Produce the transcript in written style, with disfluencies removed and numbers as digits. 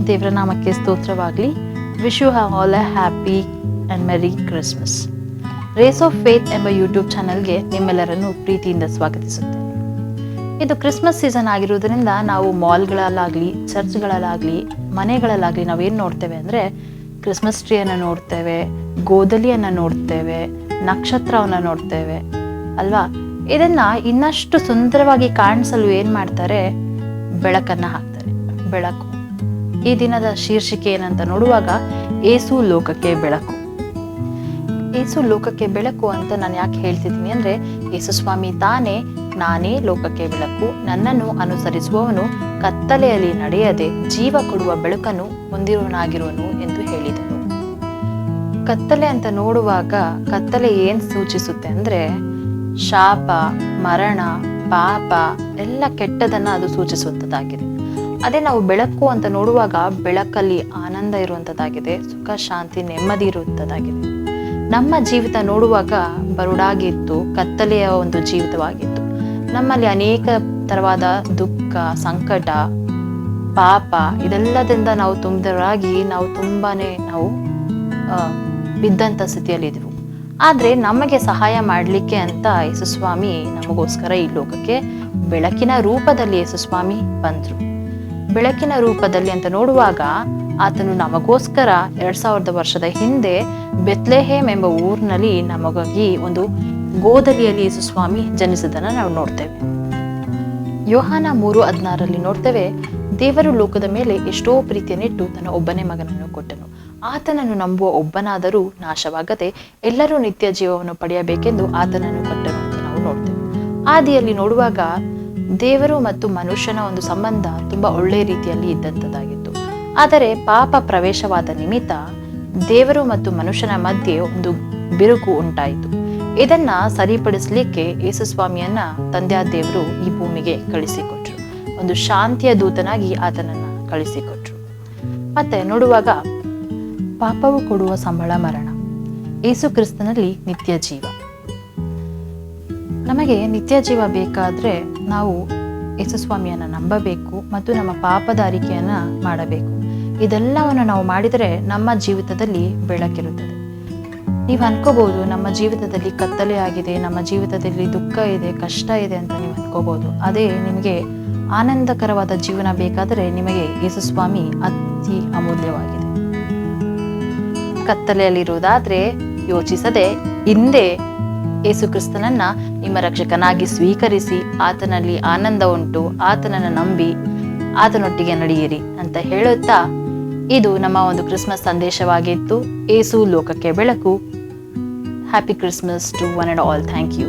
ದೇವರ ನಾಮಕ್ಕೆ ಸ್ತೋತ್ರವಾಗಲಿ. Wish you all a happy and merry Christmas. Rays of faith ಎಂಬ ಯೂಟ್ಯೂಬ್ ಚಾನಲ್ಗೆ ನಿಮ್ಮೆಲ್ಲರನ್ನು ಪ್ರೀತಿಯಿಂದ ಸ್ವಾಗತಿಸುತ್ತೇನೆ. ಇದು ಕ್ರಿಸ್ಮಸ್ ಸೀಸನ್ ಆಗಿರುವುದರಿಂದ ನಾವು ಮಾಲ್ಗಳಲ್ಲಾಗಲಿ, ಚರ್ಚ್ಗಳಲ್ಲಾಗಲಿ, ಮನೆಗಳಲ್ಲಾಗಲಿ ನಾವೇನು ನೋಡ್ತೇವೆ ಅಂದರೆ ಕ್ರಿಸ್ಮಸ್ ಟ್ರೀಯನ್ನು ನೋಡ್ತೇವೆ, ಗೋದಲಿಯನ್ನು ನೋಡ್ತೇವೆ, ನಕ್ಷತ್ರವನ್ನು ನೋಡ್ತೇವೆ ಅಲ್ವಾ. ಇದನ್ನು ಇನ್ನಷ್ಟು ಸುಂದರವಾಗಿ ಕಾಣಿಸಲು ಏನು ಮಾಡ್ತಾರೆ, ಬೆಳಕನ್ನು ಹಾಕ್ತಾರೆ. ಬೆಳಕು. ಈ ದಿನದ ಶೀರ್ಷಿಕೆ ಏನಂತ ನೋಡುವಾಗ ಏಸು ಲೋಕಕ್ಕೆ ಬೆಳಕು. ಏಸು ಲೋಕಕ್ಕೆ ಬೆಳಕು ಅಂತ ನಾನು ಯಾಕೆ ಹೇಳ್ತಿದ್ದೀನಿ ಅಂದರೆ, ಯೇಸು ಸ್ವಾಮಿ ತಾನೇ ನಾನೇ ಲೋಕಕ್ಕೆ ಬೆಳಕು, ನನ್ನನ್ನು ಅನುಸರಿಸುವವನು ಕತ್ತಲೆಯಲ್ಲಿ ನಡೆಯದೆ ಜೀವ ಕೊಡುವ ಬೆಳಕನ್ನು ಹೊಂದಿರುವನಾಗಿರುವನು ಎಂದು ಹೇಳಿದನು. ಕತ್ತಲೆ ಅಂತ ನೋಡುವಾಗ ಕತ್ತಲೆ ಏನು ಸೂಚಿಸುತ್ತೆ ಅಂದರೆ ಶಾಪ, ಮರಣ, ಪಾಪ ಎಲ್ಲ ಕೆಟ್ಟದನ್ನು ಅದು ಸೂಚಿಸುವಂಥದ್ದಾಗಿದೆ. ಅದೇ ನಾವು ಬೆಳಕು ಅಂತ ನೋಡುವಾಗ ಬೆಳಕಲ್ಲಿ ಆನಂದ ಇರುವಂಥದ್ದಾಗಿದೆ, ಸುಖ, ಶಾಂತಿ, ನೆಮ್ಮದಿ ಇರುವಂಥದ್ದಾಗಿದೆ. ನಮ್ಮ ಜೀವಿತ ನೋಡುವಾಗ ಬರುಡಾಗಿತ್ತು, ಕತ್ತಲೆಯ ಒಂದು ಜೀವಿತವಾಗಿತ್ತು. ನಮ್ಮಲ್ಲಿ ಅನೇಕ ಥರವಾದ ದುಃಖ, ಸಂಕಟ, ಪಾಪ ಇದೆಲ್ಲದಿಂದ ನಾವು ತುಂಬಿದವರಾಗಿ ನಾವು ತುಂಬಾನೇ ಬಿದ್ದಂಥ ಸ್ಥಿತಿಯಲ್ಲಿದ್ದೆವು. ಆದರೆ ನಮಗೆ ಸಹಾಯ ಮಾಡಲಿಕ್ಕೆ ಅಂತ ಯೇಸುಸ್ವಾಮಿ ನಮಗೋಸ್ಕರ ಈ ಲೋಕಕ್ಕೆ ಬೆಳಕಿನ ರೂಪದಲ್ಲಿ ಯೇಸುಸ್ವಾಮಿ ಬಂದರು. ಬೆಳಕಿನ ರೂಪದಲ್ಲಿ ಅಂತ ನೋಡುವಾಗ ಆತನು ನಮಗೋಸ್ಕರ 2000 ವರ್ಷದ ಹಿಂದೆ ಬೆತ್ಲೆಹೇಮ್ ಎಂಬ ಊರಿನಲ್ಲಿ ನಮಗಾಗಿ ಒಂದು ಗೋದಲಿಯಲ್ಲಿ ಯೇಸುಸ್ವಾಮಿ ಜನಿಸಿದ್ದನ್ನು ನಾವು ನೋಡ್ತೇವೆ. ಯೋಹಾನ 3:16 ನೋಡ್ತೇವೆ, ದೇವರು ಲೋಕದ ಮೇಲೆ ಎಷ್ಟೋ ಪ್ರೀತಿಯನ್ನಿಟ್ಟು ತನ್ನ ಒಬ್ಬನೇ ಮಗನನ್ನು ಕೊಟ್ಟನು, ಆತನನ್ನು ನಂಬುವ ಒಬ್ಬನಾದರೂ ನಾಶವಾಗದೆ ಎಲ್ಲರೂ ನಿತ್ಯ ಜೀವವನ್ನು ಪಡೆಯಬೇಕೆಂದು ಆತನನ್ನು ಕೊಟ್ಟನು ಅಂತ ನಾವು ನೋಡ್ತೇವೆ. ಆದಿಯಲ್ಲಿ ನೋಡುವಾಗ ದೇವರು ಮತ್ತು ಮನುಷ್ಯನ ಒಂದು ಸಂಬಂಧ ತುಂಬಾ ಒಳ್ಳೆಯ ರೀತಿಯಲ್ಲಿ ಇದ್ದಂಥದ್ದಾಗಿತ್ತು. ಆದರೆ ಪಾಪ ಪ್ರವೇಶವಾದ ನಿಮಿತ್ತ ದೇವರು ಮತ್ತು ಮನುಷ್ಯನ ಮಧ್ಯೆ ಒಂದು ಬಿರುಕು ಉಂಟಾಯಿತು. ಇದನ್ನ ಸರಿಪಡಿಸಲಿಕ್ಕೆ ಯೇಸುಸ್ವಾಮಿಯನ್ನ ತಂದೆಯಾದ ದೇವರು ಈ ಭೂಮಿಗೆ ಕಳಿಸಿಕೊಟ್ರು. ಒಂದು ಶಾಂತಿಯ ದೂತನಾಗಿ ಆತನನ್ನ ಕಳಿಸಿಕೊಟ್ರು. ಮತ್ತೆ ನೋಡುವಾಗ ಪಾಪವು ಕೊಡುವ ಸಂಬಳ ಮರಣ, ಯೇಸು ಕ್ರಿಸ್ತನಲ್ಲಿ ನಿತ್ಯ ಜೀವ. ನಮಗೆ ನಿತ್ಯ ಜೀವ ಬೇಕಾದರೆ ನಾವು ಯೇಸುಸ್ವಾಮಿಯನ್ನು ನಂಬಬೇಕು ಮತ್ತು ನಮ್ಮ ಪಾಪದ ಅರಿಕೆಯನ್ನು ಮಾಡಬೇಕು. ಇದೆಲ್ಲವನ್ನು ನಾವು ಮಾಡಿದರೆ ನಮ್ಮ ಜೀವಿತದಲ್ಲಿ ಬೆಳಕಿರುತ್ತದೆ. ನೀವು ಅನ್ಕೋಬಹುದು, ನಮ್ಮ ಜೀವಿತದಲ್ಲಿ ಕತ್ತಲೆ ಆಗಿದೆ, ನಮ್ಮ ಜೀವಿತದಲ್ಲಿ ದುಃಖ ಇದೆ, ಕಷ್ಟ ಇದೆ ಅಂತ ನೀವು ಅನ್ಕೋಬಹುದು. ಅದೇ ನಿಮಗೆ ಆನಂದಕರವಾದ ಜೀವನ ಬೇಕಾದರೆ ನಿಮಗೆ ಯೇಸುಸ್ವಾಮಿ ಅತಿ ಅಮೂಲ್ಯವಾಗಿದೆ. ಕತ್ತಲೆಯಲ್ಲಿರುವುದಾದ್ರೆ ಯೋಚಿಸದೆ ಹಿಂದೆ ಯೇಸು ಕ್ರಿಸ್ತನನ್ನ ನಿಮ್ಮ ರಕ್ಷಕನಾಗಿ ಸ್ವೀಕರಿಸಿ ಆತನಲ್ಲಿ ಆನಂದ ಉಂಟು, ಆತನನ್ನು ನಂಬಿ ಆತನೊಟ್ಟಿಗೆ ನಡೆಯಿರಿ ಅಂತ ಹೇಳುತ್ತಾ ಇದು ನಮ್ಮ ಒಂದು ಕ್ರಿಸ್ಮಸ್ ಸಂದೇಶವಾಗಿತ್ತು. ಏಸು ಲೋಕಕ್ಕೆ ಬೆಳಕು. Happy Christmas to one and all. Thank you.